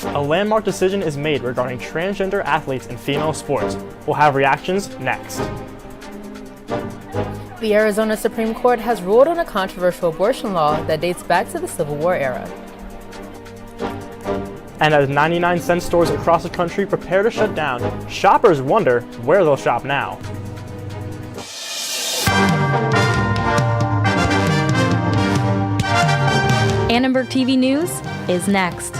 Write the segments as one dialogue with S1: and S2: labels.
S1: A landmark decision is made regarding transgender athletes in female sports. We'll have reactions next.
S2: The Arizona Supreme Court has ruled on a controversial abortion law that dates back to the Civil War era.
S1: And as 99-cent stores across the country prepare to shut down, shoppers wonder where they'll shop now.
S3: Annenberg TV News is next.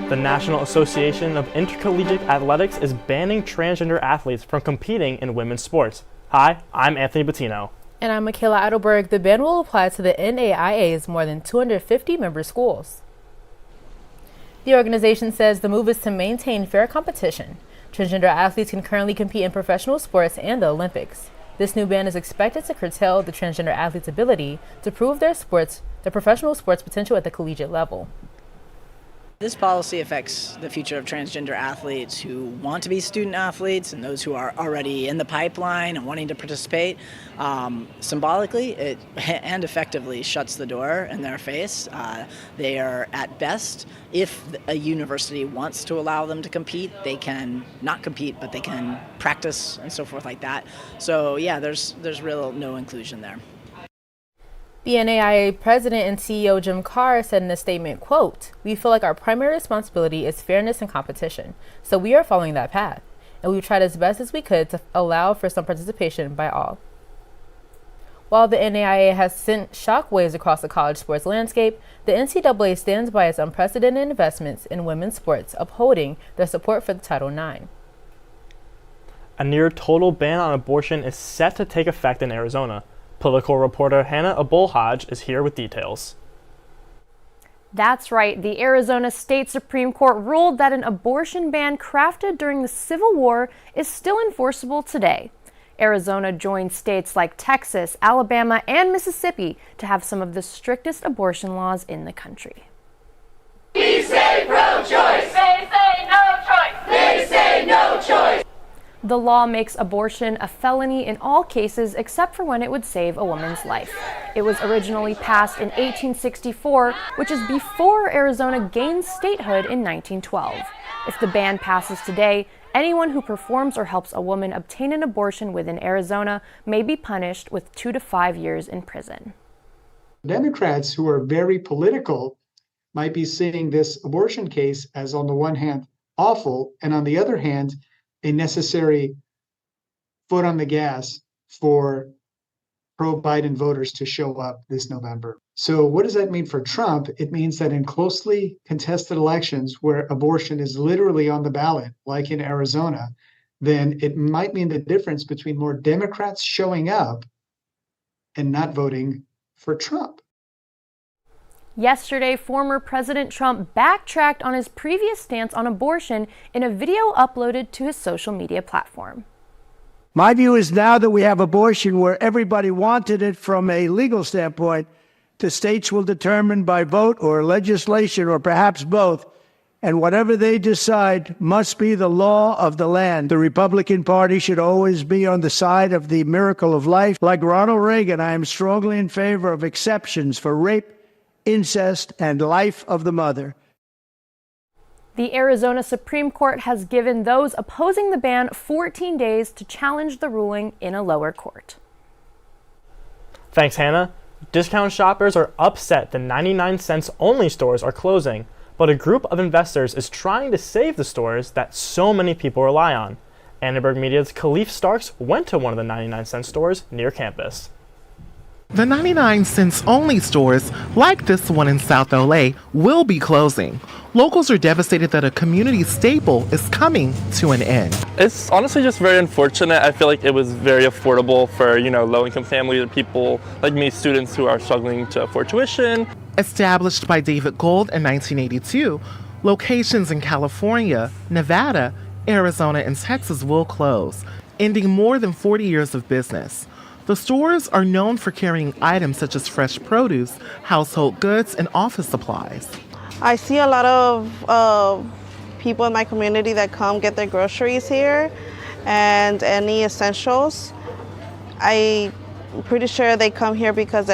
S1: The National Association of Intercollegiate Athletics is banning transgender athletes from competing in women's sports. Hi, I'm Anthony Bottino.
S2: And I'm Makayla Idelburg. The ban will apply to the NAIA's more than 250 member schools. The organization says the move is to maintain fair competition. Transgender athletes can currently compete in professional sports and the Olympics. This new ban is expected to curtail the transgender athletes' ability to prove their professional sports potential at the collegiate level.
S4: This policy affects the future of transgender athletes who want to be student athletes and those who are already in the pipeline and wanting to participate. Symbolically and effectively shuts the door in their face. They are at best, if a university wants to allow them to compete, they can not compete, but they can practice and so forth like that. So yeah, there's real no inclusion there.
S2: The NAIA president and CEO Jim Carr said in a statement, quote, "We feel like our primary responsibility is fairness and competition, so we are following that path, and we tried as best as we could to allow for some participation by all." While the NAIA has sent shockwaves across the college sports landscape, the NCAA stands by its unprecedented investments in women's sports, upholding their support for the Title IX.
S1: A near total ban on abortion is set to take effect in Arizona. Political reporter Hanah Abualhaj is here with details.
S5: That's right. The Arizona State Supreme Court ruled that an abortion ban crafted during the Civil War is still enforceable today. Arizona joined states like Texas, Alabama, and Mississippi to have some of the strictest abortion laws in the country.
S6: We say pro-choice. They say no choice. They say no choice.
S5: The law makes abortion a felony in all cases except for when it would save a woman's life. It was originally passed in 1864, which is before Arizona gained statehood in 1912. If the ban passes today, anyone who performs or helps a woman obtain an abortion within Arizona may be punished with 2 to 5 years in prison.
S7: Democrats who are very political might be seeing this abortion case as, on the one hand, awful, and on the other hand, a necessary foot on the gas for pro-Biden voters to show up this November. So what does that mean for Trump? It means that in closely contested elections where abortion is literally on the ballot, like in Arizona, then it might mean the difference between more Democrats showing up and not voting for Trump.
S5: Yesterday, former President Trump backtracked on his previous stance on abortion in a video uploaded to his social media platform.
S8: My view is now that we have abortion where everybody wanted it from a legal standpoint, the states will determine by vote or legislation or perhaps both, and whatever they decide must be the law of the land. The Republican Party should always be on the side of the miracle of life. Like Ronald Reagan, I am strongly in favor of exceptions for rape, incest, and life of the mother.
S5: The Arizona Supreme Court has given those opposing the ban 14 days to challenge the ruling in a lower court.
S1: Thanks, Hannah. Discount shoppers are upset the 99-cents only stores are closing, but a group of investors is trying to save the stores that so many people rely on. Annenberg Media's Kaleef Starks went to one of the 99-cent stores near campus.
S9: The 99-cents only stores, like this one in South LA, will be closing. Locals are devastated that a community staple is coming to an end.
S10: It's honestly just very unfortunate. I feel like it was very affordable for, low-income families and people like me, students who are struggling to afford tuition.
S9: Established by David Gold in 1982, locations in California, Nevada, Arizona, and Texas will close, ending more than 40 years of business. The stores are known for carrying items such as fresh produce, household goods, and office supplies.
S11: I see a lot of people in my community that come get their groceries here and any essentials. I'm pretty sure they come here because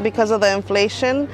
S11: because of the inflation.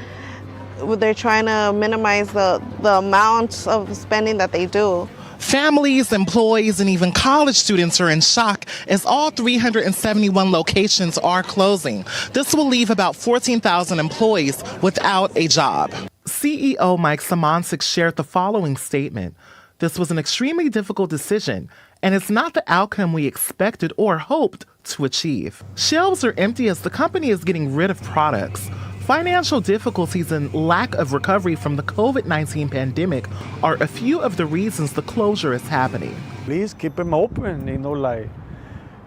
S11: they're trying to minimize the amount of spending that they do.
S9: Families, employees, and even college students are in shock as all 371 locations are closing. This will leave about 14,000 employees without a job. CEO Mike Simoncic shared the following statement. This was an extremely difficult decision, and it's not the outcome we expected or hoped to achieve. Shelves are empty as the company is getting rid of products. Financial difficulties and lack of recovery from the COVID-19 pandemic are a few of the reasons the closure is happening.
S12: Please keep them open,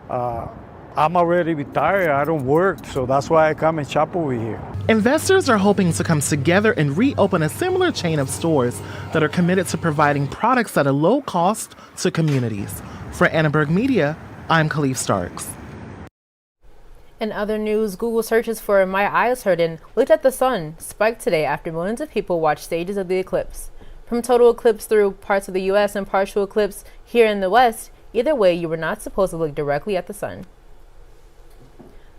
S12: I'm already retired, I don't work, so that's why I come and shop over here.
S9: Investors are hoping to come together and reopen a similar chain of stores that are committed to providing products at a low cost to communities. For Annenberg Media, I'm Kaleef Starks.
S2: In other news, Google searches for My Eyes Hurtin' looked at the sun spiked today after millions of people watched stages of the eclipse. From total eclipse through parts of the U.S. and partial eclipse here in the West, either way, you were not supposed to look directly at the sun.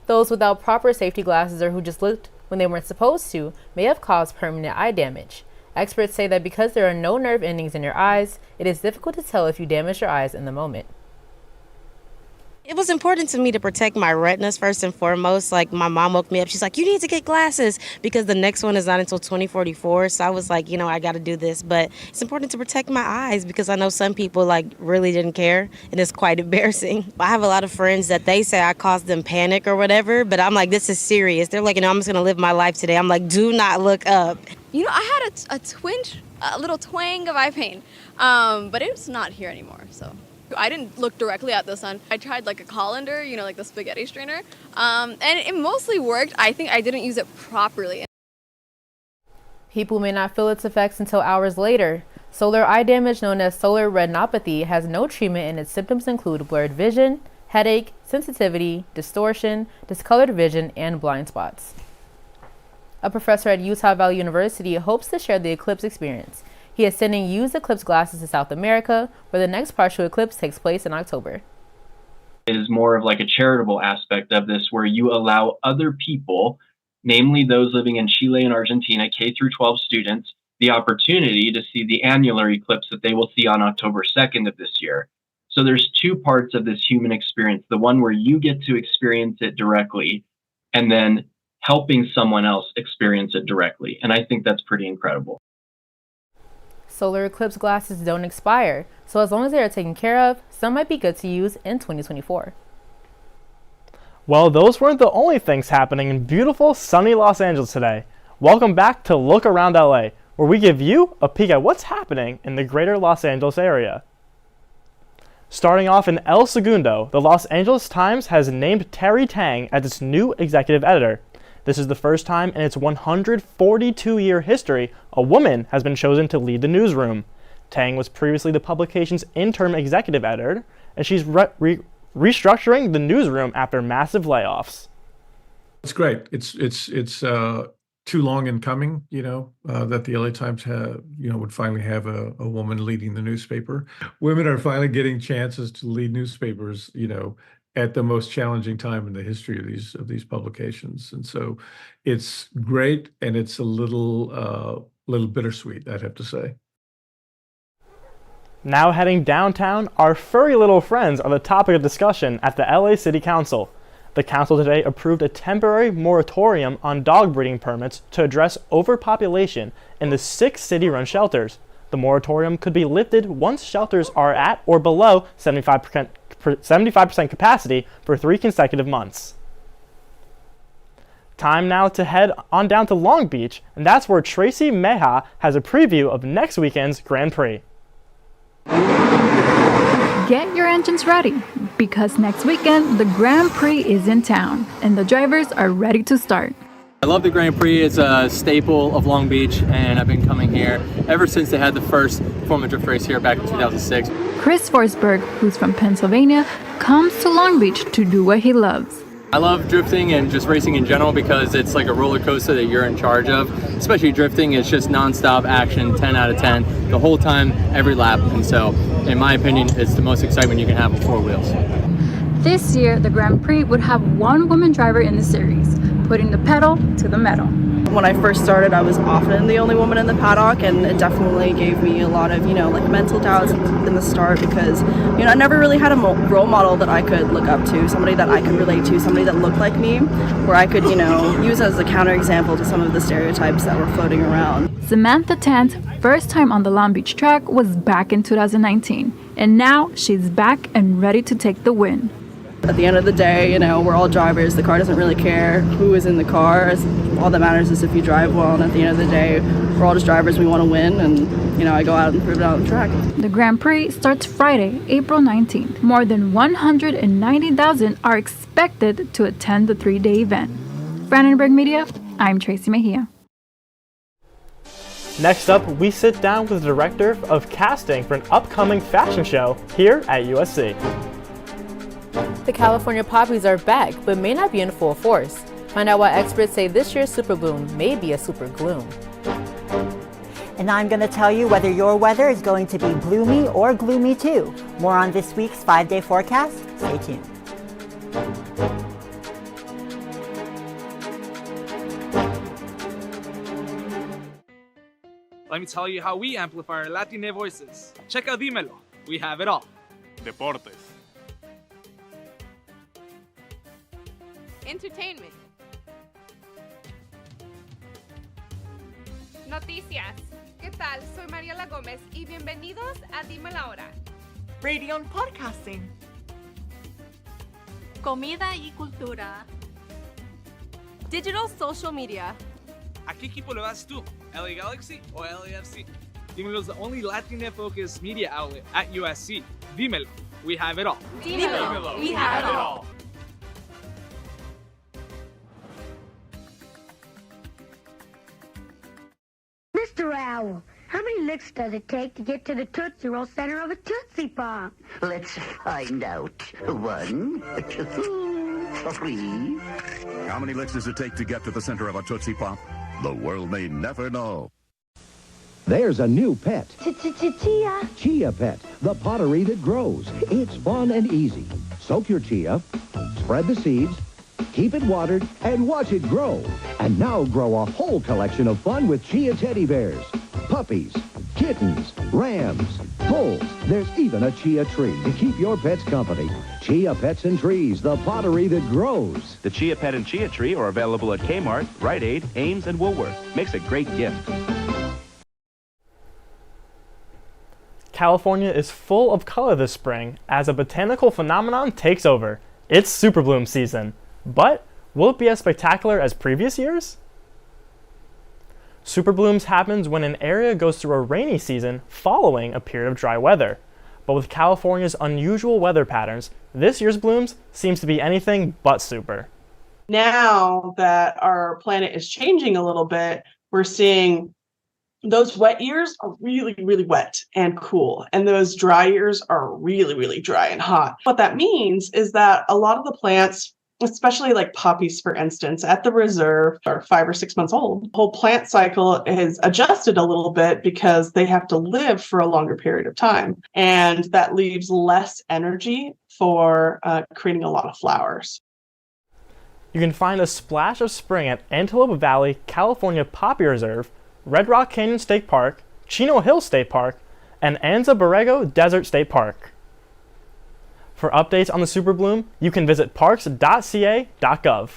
S2: Those without proper safety glasses or who just looked when they weren't supposed to may have caused permanent eye damage. Experts say that because there are no nerve endings in your eyes, it is difficult to tell if you damaged your eyes in the moment.
S13: It was important to me to protect my retinas first and foremost. Like, my mom woke me up. She's like, you need to get glasses because the next one is not until 2044. So I was like, I got to do this. But it's important to protect my eyes because I know some people really didn't care. And it's quite embarrassing. I have a lot of friends that they say I caused them panic or whatever. But I'm like, this is serious. They're like, I'm just going to live my life today. I'm like, do not look up.
S14: I had a little twang of eye pain, but it's not here anymore, so. I didn't look directly at the sun. I tried a colander, like the spaghetti strainer, and it mostly worked. I think I didn't use it properly.
S2: People may not feel its effects until hours later. Solar eye damage, known as solar retinopathy, has no treatment, and its symptoms include blurred vision, headache, sensitivity, distortion, discolored vision, and blind spots. A professor at Utah Valley University hopes to share the eclipse experience. He is sending used eclipse glasses to South America, where the next partial eclipse takes place in October.
S15: It is more of a charitable aspect of this, where you allow other people, namely those living in Chile and Argentina, K through 12 students, the opportunity to see the annular eclipse that they will see on October 2nd of this year. So there's two parts of this human experience, the one where you get to experience it directly, and then helping someone else experience it directly. And I think that's pretty incredible.
S2: Solar eclipse glasses don't expire, so as long as they are taken care of, some might be good to use in 2024.
S1: Well, those weren't the only things happening in beautiful, sunny Los Angeles today. Welcome back to Look Around LA, where we give you a peek at what's happening in the greater Los Angeles area. Starting off in El Segundo, the Los Angeles Times has named Terry Tang as its new executive editor. This is the first time in its 142-year history a woman has been chosen to lead the newsroom. Tang was previously the publication's interim executive editor, and she's restructuring the newsroom after massive layoffs.
S16: It's great. It's too long in coming, that the LA Times would finally have a woman leading the newspaper. Women are finally getting chances to lead newspapers, at the most challenging time in the history of these publications. And so it's great, and it's a little bittersweet, I'd have to say.
S1: Now heading downtown, our furry little friends are the topic of discussion at the LA City Council. The council today approved a temporary moratorium on dog breeding permits to address overpopulation in the 6 city-run shelters. The moratorium could be lifted once shelters are at or below 75% capacity for 3 consecutive months. Time now to head on down to Long Beach, and that's where Tracy Mejia has a preview of next weekend's Grand Prix.
S17: Get your engines ready, because next weekend the Grand Prix is in town, and the drivers are ready to start.
S18: I love the Grand Prix. It's a staple of Long Beach, and I've been coming here ever since they had the first Formula Drift race here back in 2006.
S17: Chris Forsberg, who's from Pennsylvania, comes to Long Beach to do what he loves.
S18: I love drifting and just racing in general because it's like a roller coaster that you're in charge of. Especially drifting, it's just non-stop action, 10 out of 10, the whole time, every lap. And so, in my opinion, it's the most excitement you can have with 4 wheels.
S17: This year, the Grand Prix would have 1 woman driver in the series, putting the pedal to the metal.
S19: When I first started, I was often the only woman in the paddock, and it definitely gave me a lot of, like mental doubts in the start because, I never really had a role model that I could look up to, somebody that I could relate to, somebody that looked like me, where I could, use as a counterexample to some of the stereotypes that were floating around.
S17: Samantha Tant's first time on the Long Beach track was back in 2019, and now she's back and ready to take the win.
S19: At the end of the day, we're all drivers. The car doesn't really care who is in the car. All that matters is if you drive well, and at the end of the day, we're all just drivers. We want to win, and I go out and prove it out on the track.
S17: The Grand Prix starts Friday, April 19th. More than 190,000 are expected to attend the 3-day event. For Idelburg Media, I'm Tracy Mejia.
S1: Next up, we sit down with the director of casting for an upcoming fashion show here at USC.
S2: The California poppies are back, but may not be in full force. Find out why experts say this year's super bloom may be a super gloom.
S20: And I'm going to tell you whether your weather is going to be bloomy or gloomy too. More on this week's 5-day forecast. Stay tuned.
S21: Let me tell you how we amplify our Latina voices. Check out Dímelo. We have it all. Deportes.
S22: Entertainment. Noticias. ¿Qué tal? Soy Mariela Gómez y bienvenidos a Dime la Hora.
S23: Radio and podcasting.
S22: Comida y cultura. Digital social media.
S21: ¿A qué equipo le vas tú? LA Galaxy o LAFC? Dímelo is the only Latina-focused media outlet at USC. Dímelo. We have it all.
S22: Dímelo. We have it all.
S24: Mr. Owl, how many licks does it take to get to the Tootsie Roll center of a Tootsie Pop?
S25: Let's find out. 1, 2, 3.
S26: How many licks does it take to get to the center of a Tootsie Pop? The world may never know.
S27: There's a new pet.
S24: Chia.
S27: Chia Pet, the pottery that grows. It's fun and easy. Soak your chia, spread the seeds, keep it watered, and watch it grow. And now grow a whole collection of fun with Chia teddy bears, puppies, kittens, rams, bulls. There's even a chia tree to keep your pets company. Chia Pets and Trees, the pottery that grows.
S28: The Chia Pet and Chia Tree are available at Kmart, Rite Aid, Ames, and Woolworth. Makes a great gift.
S1: California is full of color this spring as a botanical phenomenon takes over. It's super bloom season. But will it be as spectacular as previous years? Super blooms happens when an area goes through a rainy season following a period of dry weather. But with California's unusual weather patterns, this year's blooms seems to be anything but super.
S29: Now that our planet is changing a little bit, we're seeing those wet years are really, really wet and cool, and those dry years are really, really dry and hot. What that means is that a lot of the plants, especially like poppies, for instance, at the reserve are 5 or 6 months old. The whole plant cycle is adjusted a little bit because they have to live for a longer period of time. And that leaves less energy for creating a lot of flowers.
S1: You can find a splash of spring at Antelope Valley, California Poppy Reserve, Red Rock Canyon State Park, Chino Hills State Park, and Anza Borrego Desert State Park. For updates on the super bloom, you can visit parks.ca.gov.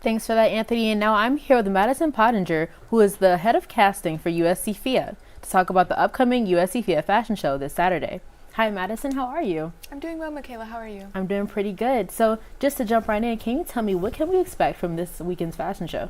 S2: Thanks for that, Anthony. And now I'm here with Madison Pottinger, who is the head of casting for USC FIA, to talk about the upcoming USC FIA fashion show this Saturday. Hi, Madison. How are you?
S30: I'm doing well, Makayla. How are you?
S2: I'm doing pretty good. So just to jump right in, can you tell me what can we expect from this weekend's fashion show?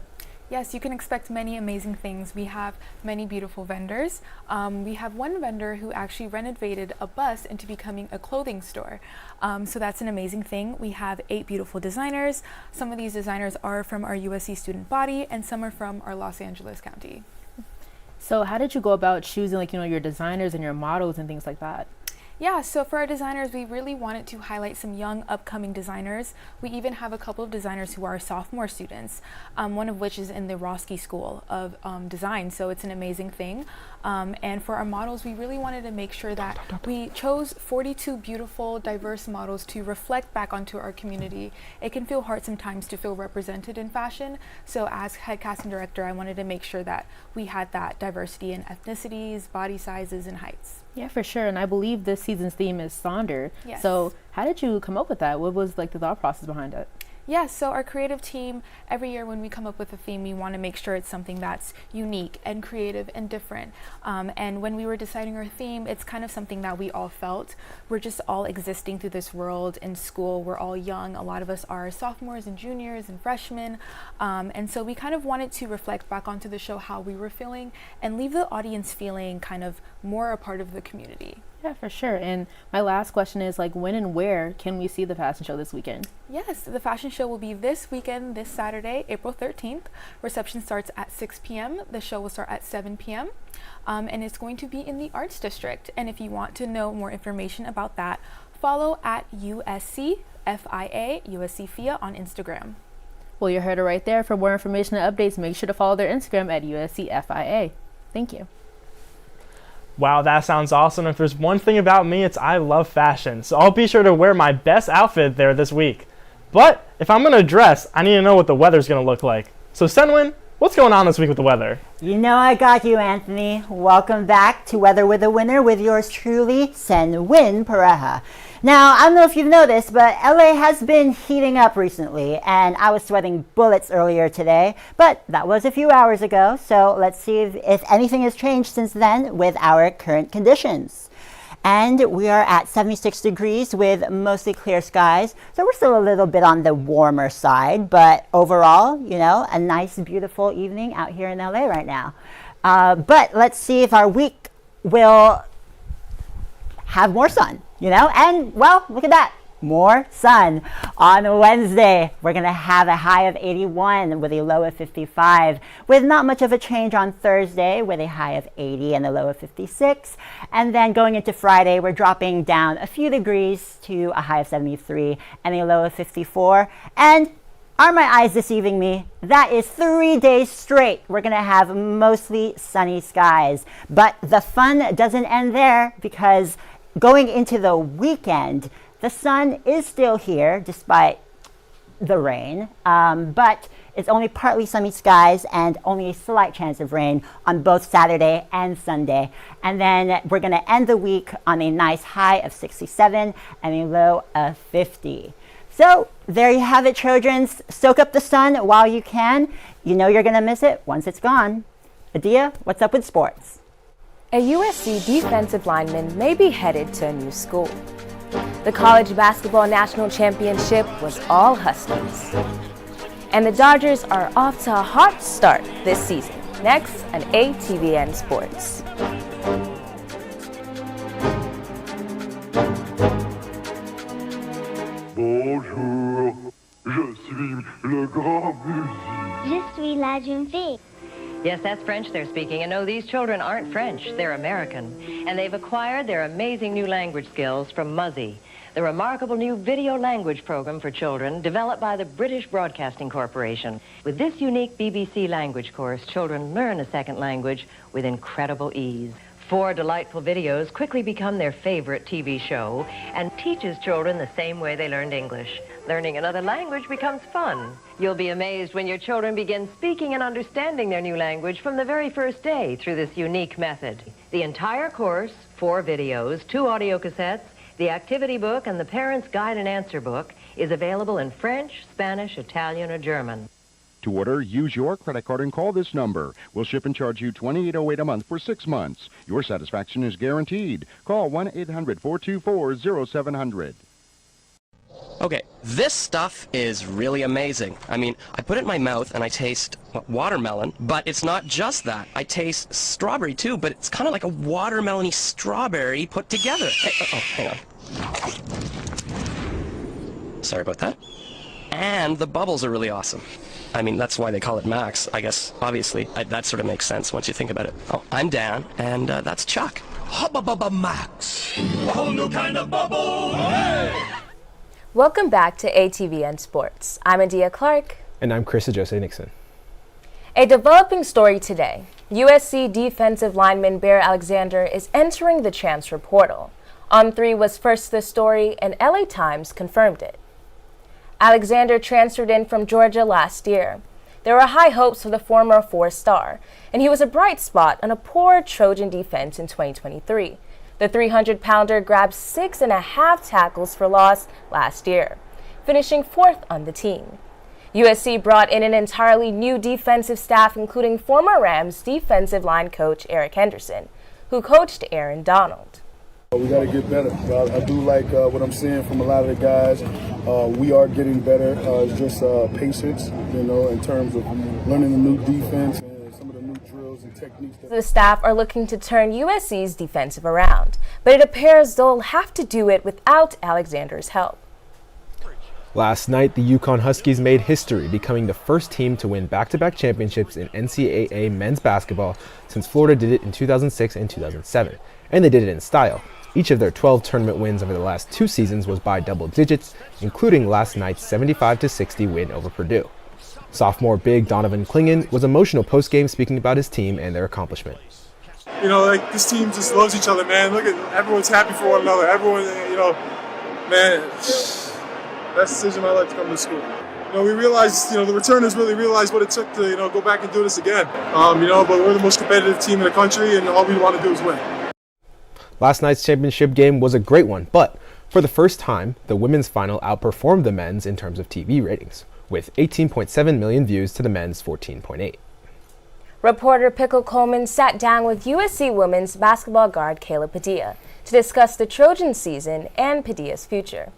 S30: Yes, you can expect many amazing things. We have many beautiful vendors. We have one vendor who actually renovated a bus into becoming a clothing store. So that's an amazing thing. We have 8 beautiful designers. Some of these designers are from our USC student body, and some are from our Los Angeles County.
S2: So how did you go about choosing, your designers and your models and things like that?
S30: Yeah, so for our designers, we really wanted to highlight some young upcoming designers. We even have a couple of designers who are sophomore students, one of which is in the Roski School of Design, so it's an amazing thing. And for our models, we really wanted to make sure that we chose 42 beautiful, diverse models to reflect back onto our community. It can feel hard sometimes to feel represented in fashion, so as head casting director, I wanted to make sure that we had that diversity in ethnicities, body sizes, and heights.
S2: Yeah, for sure. And I believe this season's theme is Sonder.
S30: Yes.
S2: So how did you come up with that? What was like the thought process behind it?
S30: Yeah, so our creative team, every year when we come up with a theme, we want to make sure it's something that's unique and creative and different. And when we were deciding our theme, it's kind of something that we all felt. We're just all existing through this world in school. We're all young. A lot of us are sophomores and juniors and freshmen. And so we kind of wanted to reflect back onto the show how we were feeling and leave the audience feeling kind of more a part of the community.
S2: Yeah, for sure. And my last question is, like, when and where can we see the fashion show this weekend?
S30: Yes, the fashion show will be this weekend, this Saturday, April 13th. Reception starts at 6 p.m. The show will start at 7 p.m. And it's going to be in the Arts District. And if you want to know more information about that, follow at USC FIA, USC FIA on Instagram.
S2: Well, you heard it right there. For more information and updates, make sure to follow their Instagram at USC FIA. Thank you.
S1: Wow, that sounds awesome. If there's one thing about me, it's I love fashion. So I'll be sure to wear my best outfit there this week. But if I'm going to dress, I need to know what the weather's going to look like. So Senwin, what's going on this week with the weather?
S20: You know I got you, Anthony. Welcome back to Weather with a Winner with yours truly, Senwin Pareja. Now, I don't know if you've noticed, but LA has been heating up recently, and I was sweating bullets earlier today, but that was a few hours ago, so let's see if anything has changed since then with our current conditions. And we are at 76 degrees with mostly clear skies, so we're still a little bit on the warmer side, but overall, you know, a nice, beautiful evening out here in LA right now. But let's see if our week will have more sun. You know, and well, look at that, more sun. On Wednesday, we're going to have a high of 81 with a low of 55, with not much of a change on Thursday with a high of 80 and a low of 56. And then going into Friday, we're dropping down a few degrees to a high of 73 and a low of 54. And are my eyes deceiving me? That is 3 days straight. We're going to have mostly sunny skies. But the fun doesn't end there, because going into the weekend, the sun is still here despite the rain, but it's only partly sunny skies and only a slight chance of rain on both Saturday and Sunday. And then we're going to end the week on a nice high of 67 and a low of 50. So there you have it, children. Soak up the sun while you can. You know you're going to miss it once it's gone. Adia, what's up with sports?
S3: A USC defensive lineman may be headed to a new school. The college basketball national championship was all Huskies. And the Dodgers are off to a hot start this season. Next on ATVN Sports.
S4: Bonjour, je suis le grand musique.
S24: Je suis la jeune fille.
S5: Yes, that's French they're speaking, and no, these children aren't French, they're American. And they've acquired their amazing new language skills from Muzzy, the remarkable new video language program for children developed by the British Broadcasting Corporation. With this unique BBC language course, children learn a second language with incredible ease. 4 delightful videos quickly become their favorite TV show and teaches children the same way they learned English. Learning another language becomes fun. You'll be amazed when your children begin speaking and understanding their new language from the very first day through this unique method. The entire course, 4 videos, 2 audio cassettes, the activity book, and the parent's guide and answer book is available in French, Spanish, Italian, or German.
S6: To order, use your credit card and call this number. We'll ship and charge you $28.08 a month for 6 months. Your satisfaction is guaranteed. Call 1-800-424-0700.
S7: Okay, this stuff is really amazing. I mean, I put it in my mouth and I taste watermelon, but it's not just that. I taste strawberry too, but it's kind of like a watermelon-y strawberry put together. Hey, hang on. Sorry about that. And the bubbles are really awesome. I mean, that's why they call it Max, I guess, obviously. That sort of makes sense once you think about it. Oh, I'm Dan, and that's Chuck.
S8: Hubba Max. A whole new kind of bubble. Hey!
S3: Welcome back to ATVN Sports. I'm Adia Clarke.
S9: And I'm Chris Ajose-Nixon.
S3: A developing story today. USC defensive lineman Bear Alexander is entering the transfer portal. On3 was first to the story, and LA Times confirmed it. Alexander transferred in from Georgia last year. There were high hopes for the former four-star, and he was a bright spot on a poor Trojan defense in 2023. The 300-pounder grabbed 6.5 tackles for loss last year, finishing 4th on the team. USC brought in an entirely new defensive staff, including former Rams defensive line coach Eric Henderson, who coached Aaron Donald.
S10: We got to get better. I do like what I'm seeing from a lot of the guys. We are getting better. It's just patience, in terms of learning the new defense and some of the new drills and techniques.
S3: The staff are looking to turn USC's defensive around, but it appears they'll have to do it without Alexander's help.
S9: Last night, the Yukon Huskies made history, becoming the first team to win back-to-back championships in NCAA men's basketball since Florida did it in 2006 and 2007, and they did it in style. Each of their 12 tournament wins over the last 2 seasons was by double digits, including last night's 75-60 win over Purdue. Sophomore big Donovan Clingan was emotional post-game, speaking about his team and their accomplishment.
S11: This team just loves each other, man. Look at everyone's happy for one another. Everyone, man, best decision of my life to come to school. We realized, the returners really realized what it took to, go back and do this again. But we're the most competitive team in the country, and all we want to do is win.
S9: Last night's championship game was a great one, but for the first time, the women's final outperformed the men's in terms of TV ratings, with 18.7 million views to the men's 14.8.
S3: Reporter Pickle Coleman sat down with USC women's basketball guard Kayla Padilla to discuss the Trojan season and Padilla's future.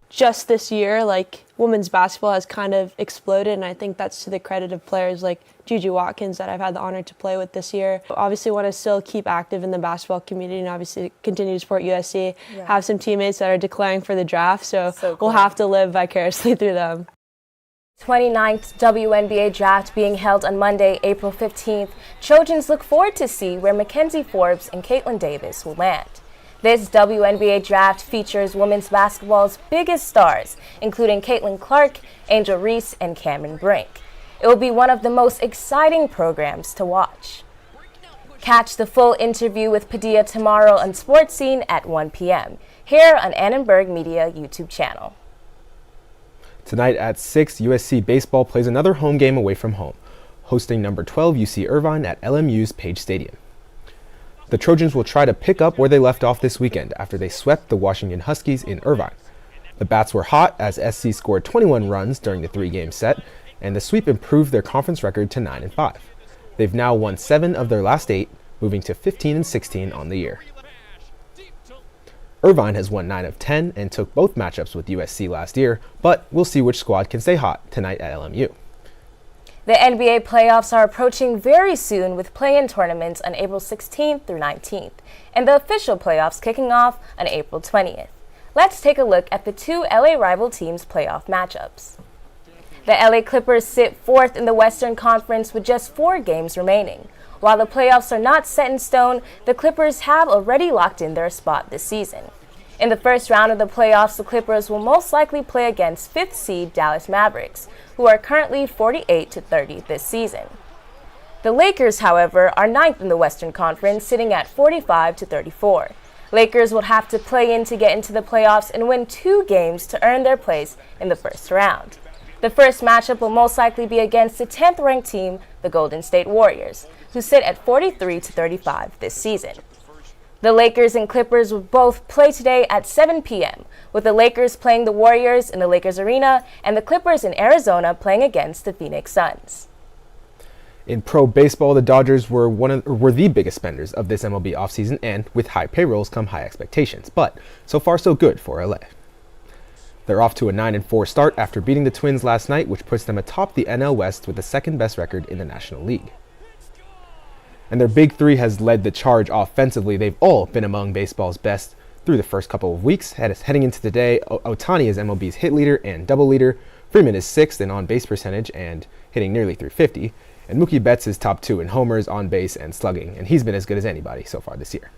S12: Just this year, women's basketball has kind of exploded, and I think that's to the credit of players like Juju Watkins that I've had the honor to play with this year. Obviously want to still keep active in the basketball community and obviously continue to support USC. Yeah. Have some teammates that are declaring for the draft, so cool. We'll have to live vicariously through them.
S3: 29th WNBA draft being held on Monday, April 15th. Trojans look forward to see where Mackenzie Forbes and Caitlin Davis will land. This WNBA draft features women's basketball's biggest stars, including Caitlin Clarke, Angel Reese, and Cameron Brink. It will be one of the most exciting programs to watch. Catch the full interview with Padilla tomorrow on Sports Scene at 1 p.m. here on Annenberg Media YouTube channel.
S9: Tonight at 6, USC baseball plays another home game away from home, hosting number 12 UC Irvine at LMU's Page Stadium. The Trojans will try to pick up where they left off this weekend after they swept the Washington Huskies in Irvine. The Bats were hot as SC scored 21 runs during the 3-game set, and the sweep improved their conference record to 9-5. They've now won 7 of their last 8, moving to 15-16 on the year. Irvine has won 9 of 10 and took both matchups with USC last year, but we'll see which squad can stay hot tonight at LMU.
S3: The NBA playoffs are approaching very soon, with play-in tournaments on April 16th through 19th, and the official playoffs kicking off on April 20th. Let's take a look at the 2 LA rival teams' playoff matchups. The LA Clippers sit 4th in the Western Conference with just 4 games remaining. While the playoffs are not set in stone, the Clippers have already locked in their spot this season. In the first round of the playoffs, the Clippers will most likely play against 5th seed Dallas Mavericks, who are currently 48-30 this season. The Lakers, however, are 9th in the Western Conference, sitting at 45-34. Lakers will have to play in to get into the playoffs and win 2 games to earn their place in the first round. The first matchup will most likely be against the 10th-ranked team, the Golden State Warriors, who sit at 43-35 this season. The Lakers and Clippers will both play today at 7 p.m., with the Lakers playing the Warriors in the Lakers Arena and the Clippers in Arizona playing against the Phoenix Suns.
S9: In pro baseball, the Dodgers were the biggest spenders of this MLB offseason, and with high payrolls come high expectations. But so far so good for LA. They're off to a 9-4 start after beating the Twins last night, which puts them atop the NL West with the second best record in the National League. And their big 3 has led the charge offensively. They've all been among baseball's best through the first couple of weeks. Heading into today, Ohtani is MLB's hit leader and double leader. Freeman is 6th in on-base percentage and hitting nearly .350. And Mookie Betts is top 2 in homers, on base, and slugging, and he's been as good as anybody so far this year.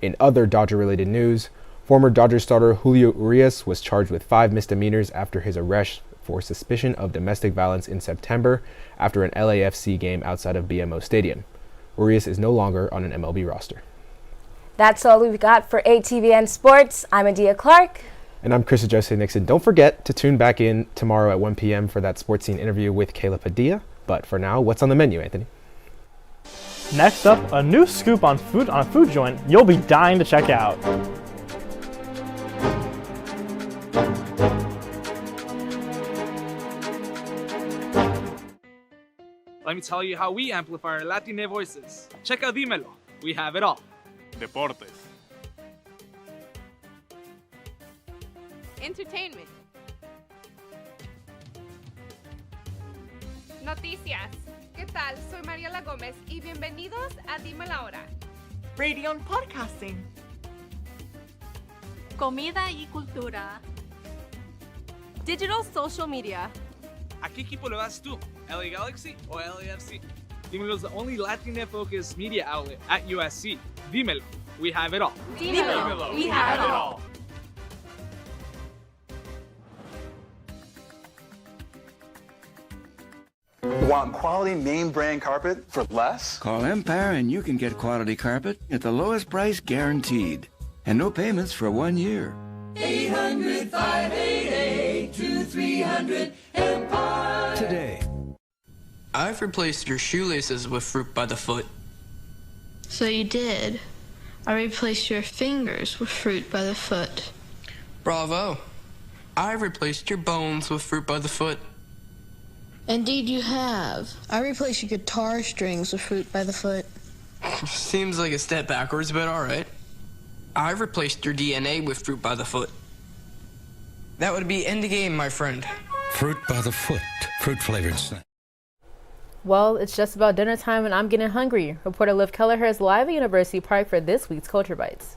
S9: In other Dodger-related news, former Dodgers starter Julio Urias was charged with 5 misdemeanors after his arrest for suspicion of domestic violence in September after an LAFC game outside of BMO Stadium. Urias is no longer on an MLB roster.
S3: That's all we've got for ATVN Sports. I'm Adia Clarke.
S9: And I'm Chris Ajose-Nixon. Don't forget to tune back in tomorrow at 1 p.m. for that Sports Scene interview with Kaleef Adia. But for now, what's on the menu, Anthony?
S1: Next up, a new scoop on a food joint you'll be dying to check out.
S13: Let me tell you how we amplify our Latine voices. Check out Dímelo. We have it all.
S14: Deportes.
S15: Entertainment. Noticias. ¿Qué tal? Soy Mariela Gómez y bienvenidos a Dime la Hora.
S16: Radio and podcasting.
S15: Comida y cultura. Digital social media.
S13: ¿A qué equipo le vas tú? LA Galaxy o LAFC? Dímelo is the only Latina-focused media outlet at USC. Dímelo. We have it all.
S15: Dímelo. We have it all.
S17: Want quality name brand carpet for less?
S18: Call Empire and you can get quality carpet at the lowest price guaranteed. And no payments for 1 year.
S8: 800-588-2300 Empire.
S18: Today.
S19: I've replaced your shoelaces with fruit by the foot.
S21: So you did. I replaced your fingers with fruit by the foot.
S19: Bravo. I've replaced your bones with fruit by the foot.
S21: Indeed you have. I replaced your guitar strings with fruit by the foot.
S19: Seems like a step backwards, but alright. I've replaced your DNA with fruit by the foot. That would be end game, my friend.
S18: Fruit by the foot. Fruit-flavored snack.
S2: Well, it's just about dinner time and I'm getting hungry. Reporter Liv Kelleher is live at University Park for this week's Culture Bites.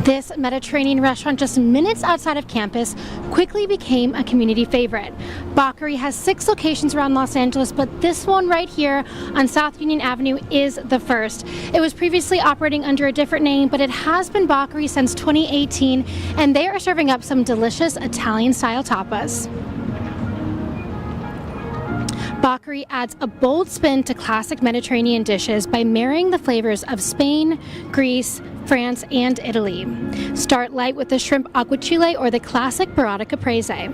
S22: This Mediterranean restaurant just minutes outside of campus quickly became a community favorite. Bakery has 6 locations around Los Angeles, but this one right here on South Union Avenue is the first. It was previously operating under a different name, but it has been Bakery since 2018, and they are serving up some delicious Italian-style tapas. Bakery adds a bold spin to classic Mediterranean dishes by marrying the flavors of Spain, Greece, France, and Italy. Start light with the shrimp aguachile or the classic burrata caprese.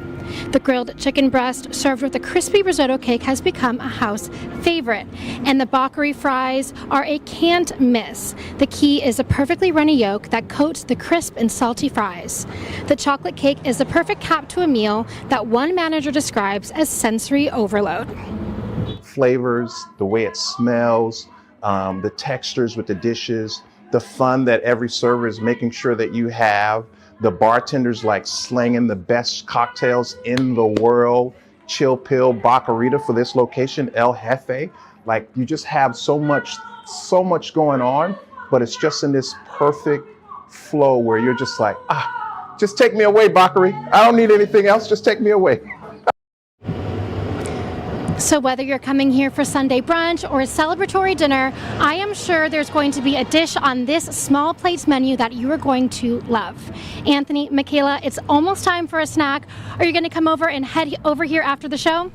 S22: The grilled chicken breast served with a crispy risotto cake has become a house favorite, and the Bakery fries are a can't miss. The key is a perfectly runny yolk that coats the crisp and salty fries. The chocolate cake is the perfect cap to a meal that one manager describes as sensory overload.
S23: Flavors, the way it smells, the textures with the dishes, the fun that every server is making sure that you have, the bartenders like slanging the best cocktails in the world, Chill Pill, Bacarita for this location, El Jefe. Like you just have so much going on, but it's just in this perfect flow where you're just like, just take me away, Bakery. I don't need anything else, just take me away.
S22: So whether you're coming here for Sunday brunch or a celebratory dinner, I am sure there's going to be a dish on this small plates menu that you are going to love. Anthony, Makayla, it's almost time for a snack. Are you going to come over and head over here after the show?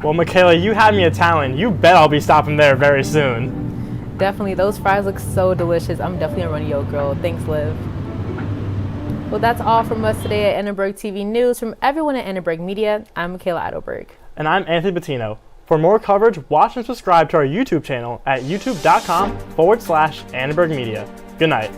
S1: Well, Makayla, you had me at Talon. You bet I'll be stopping there very soon.
S2: Definitely. Those fries look so delicious. I'm definitely a runny yolk girl. Thanks, Liv. Well, that's all from us today at Idelburg TV News. From everyone at Idelburg Media, I'm Makayla Idelburg.
S1: And I'm Anthony Bottino. For more coverage, watch and subscribe to our YouTube channel at youtube.com/Idelburg Media. Good night.